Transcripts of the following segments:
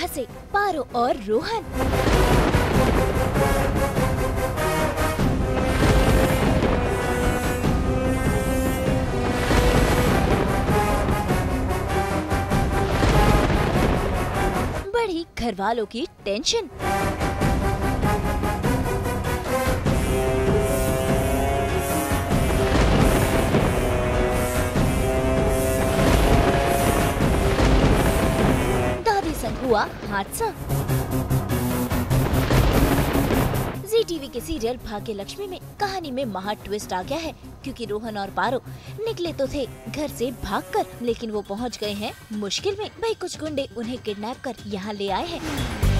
फंसे पारो और रोहन। बढ़ी घर वालों की टेंशन। दादी संग हुआ हादसा। जी टीवी के सीरियल भाग्य लक्ष्मी में कहानी में महा ट्विस्ट आ गया है, क्योंकि रोहन और पारो निकले तो थे घर से भागकर, लेकिन वो पहुंच गए हैं मुश्किल में। भाई कुछ गुंडे उन्हें किडनैप कर यहाँ ले आए हैं।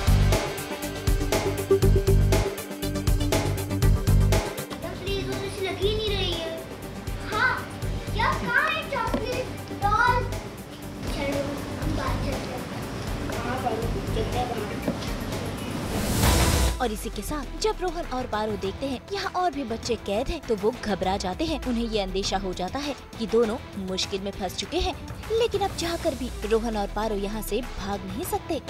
और इसी के साथ जब रोहन और पारो देखते हैं यहाँ और भी बच्चे कैद हैं, तो वो घबरा जाते हैं। उन्हें ये अंदेशा हो जाता है कि दोनों मुश्किल में फंस चुके हैं, लेकिन अब चाहकर भी रोहन और पारो यहाँ से भाग नहीं सकते।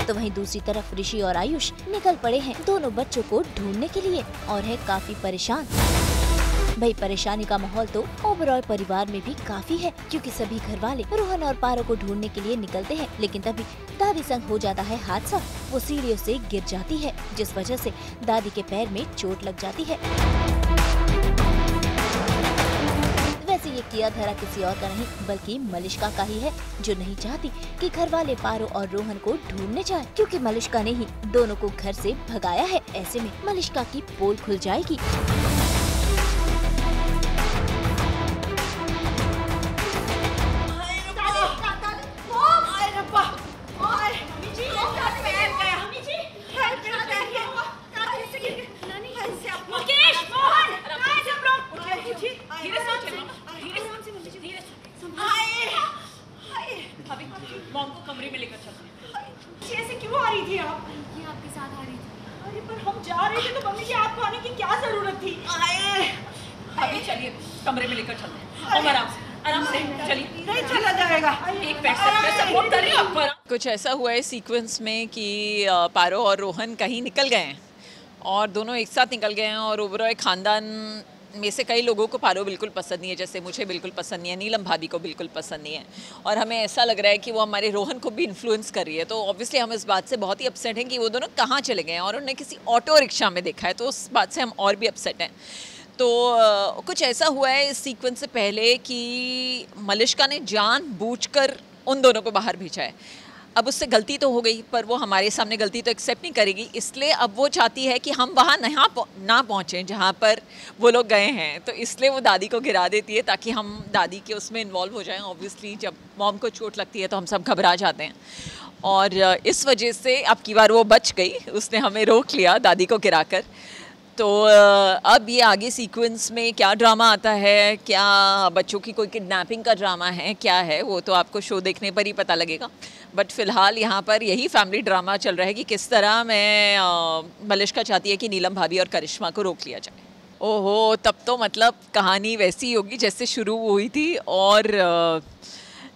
तो वहीं दूसरी तरफ ऋषि और आयुष निकल पड़े हैं दोनों बच्चों को ढूंढने के लिए और है काफी परेशान। भाई परेशानी का माहौल तो ओबरॉय परिवार में भी काफी है, क्योंकि सभी घर वाले रोहन और पारो को ढूंढने के लिए निकलते हैं, लेकिन तभी दादी संग हो जाता है हादसा। वो सीढ़ियों से गिर जाती है, जिस वजह से दादी के पैर में चोट लग जाती है। वैसे ये किया धरा किसी और का नहीं, बल्कि मलिष्का का ही है, जो नहीं चाहती कि घर वाले पारो और रोहन को ढूंढने जाएं, क्योंकि मलिष्का ने ही दोनों को घर से भगाया है। ऐसे में मलिष्का की पोल खुल जाएगी। मॉम को कमरे में लेकर चलते। ऐसे क्यों आ रही थी आप? ये आपके साथ आ रही थी। अरे पर हम जा रहे थे तो मम्मी जी आपको आने की क्या जरूरत थी? अभी चलिए कमरे में लेकर चलते हैं। आराम से चलिए। नहीं चला जाएगा। एक पैसे सपोर्ट कर रही हूं आप पर। कुछ ऐसा हुआ है सीक्वेंस में कि पारो और रोहन कहीं निकल गए हैं और दोनों एक साथ निकल गए हैं, और ओबरॉय खानदान में से कई लोगों को पारो बिल्कुल पसंद नहीं है, जैसे मुझे बिल्कुल पसंद नहीं है, नीलम भाभी को बिल्कुल पसंद नहीं है, और हमें ऐसा लग रहा है कि वो हमारे रोहन को भी इन्फ्लुएंस कर रही है। तो ऑब्वियसली हम इस बात से बहुत ही अपसेट हैं कि वो दोनों कहाँ चले गए हैं, और उन्हें किसी ऑटो रिक्शा में देखा है, तो उस बात से हम और भी अपसेट हैं। तो कुछ ऐसा हुआ है इस सीक्वेंस से पहले कि मलिष्का ने जानबूझकर उन दोनों को बाहर भेजा है। अब उससे गलती तो हो गई, पर वो हमारे सामने गलती तो एक्सेप्ट नहीं करेगी, इसलिए अब वो चाहती है कि हम वहाँ ना पहुँचें जहाँ पर वो लोग गए हैं। तो इसलिए वो दादी को गिरा देती है ताकि हम दादी के उसमें इन्वॉल्व हो जाएं। ऑब्वियसली जब मॉम को चोट लगती है तो हम सब घबरा जाते हैं, और इस वजह से अब की बार वो बच गई, उसने हमें रोक लिया दादी को गिराकर। तो अब ये आगे सीक्वेंस में क्या ड्रामा आता है, क्या बच्चों की कोई किडनैपिंग का ड्रामा है, क्या है, वो तो आपको शो देखने पर ही पता लगेगा। बट फ़िलहाल यहाँ पर यही फैमिली ड्रामा चल रहा है कि किस तरह मैं मलिष्का चाहती है कि नीलम भाभी और करिश्मा को रोक लिया जाए। ओहो, तब तो मतलब कहानी वैसी होगी जैसे शुरू हुई थी, और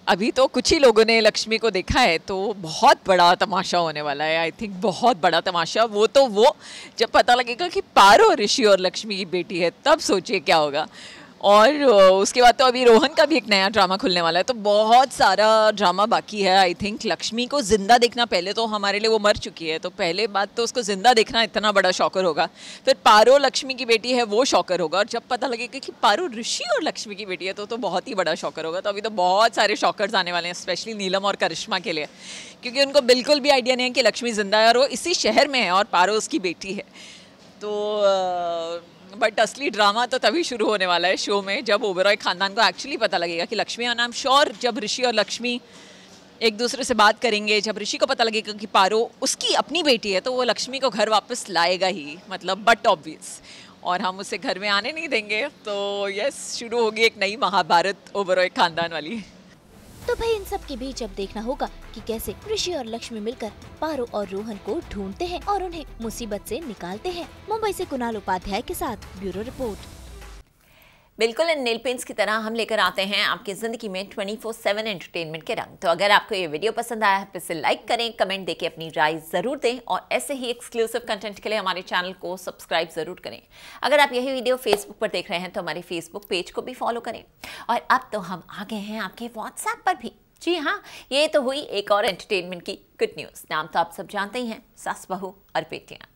अभी तो कुछ ही लोगों ने लक्ष्मी को देखा है, तो बहुत बड़ा तमाशा होने वाला है। आई थिंक बहुत बड़ा तमाशा। वो जब पता लगेगा कि पारो ऋषि और लक्ष्मी की बेटी है, तब सोचिए क्या होगा। और उसके बाद तो अभी रोहन का भी एक नया ड्रामा खुलने वाला है, तो बहुत सारा ड्रामा बाकी है। आई थिंक लक्ष्मी को ज़िंदा देखना, पहले तो हमारे लिए वो मर चुकी है, तो पहले बात तो उसको ज़िंदा देखना इतना बड़ा शॉकर होगा। फिर पारो लक्ष्मी की बेटी है, वो शॉकर होगा, और जब पता लगेगा कि पारो ऋषि और लक्ष्मी की बेटी है तो बहुत ही बड़ा शॉकर होगा। तो अभी तो बहुत सारे शॉकर्स आने वाले हैं, स्पेशली नीलम और करिश्मा के लिए, क्योंकि उनको बिल्कुल भी आइडिया नहीं है कि लक्ष्मी ज़िंदा है और वो इसी शहर में है और पारो उसकी बेटी है। तो बट असली ड्रामा तो तभी शुरू होने वाला है शो में, जब ओबरॉय खानदान को एक्चुअली पता लगेगा कि लक्ष्मी, और आई एम श्योर जब ऋषि और लक्ष्मी एक दूसरे से बात करेंगे, जब ऋषि को पता लगेगा कि पारो उसकी अपनी बेटी है, तो वो लक्ष्मी को घर वापस लाएगा ही, मतलब बट ऑब्वियस, और हम उसे घर में आने नहीं देंगे। तो यस, शुरू होगी एक नई महाभारत ओबरॉय खानदान वाली। तो भाई इन सब के बीच अब देखना होगा कि कैसे ऋषि और लक्ष्मी मिलकर पारो और रोहन को ढूंढते हैं और उन्हें मुसीबत से निकालते हैं। मुंबई से कुणाल उपाध्याय के साथ ब्यूरो रिपोर्ट। बिल्कुल इन नेल पेंट्स की तरह हम लेकर आते हैं आपकी ज़िंदगी में 24/7 एंटरटेनमेंट के रंग। तो अगर आपको ये वीडियो पसंद आया है तो इसे लाइक करें, कमेंट देके अपनी राय ज़रूर दें और ऐसे ही एक्सक्लूसिव कंटेंट के लिए हमारे चैनल को सब्सक्राइब ज़रूर करें। अगर आप यही वीडियो फेसबुक पर देख रहे हैं तो हमारे फेसबुक पेज को भी फॉलो करें। और अब तो हम आ गए हैं आपके व्हाट्सएप पर भी। जी हाँ, ये तो हुई एक और एंटरटेनमेंट की गुड न्यूज़। नाम तो आप सब जानते ही हैं, सास बहू और बेटियाँ।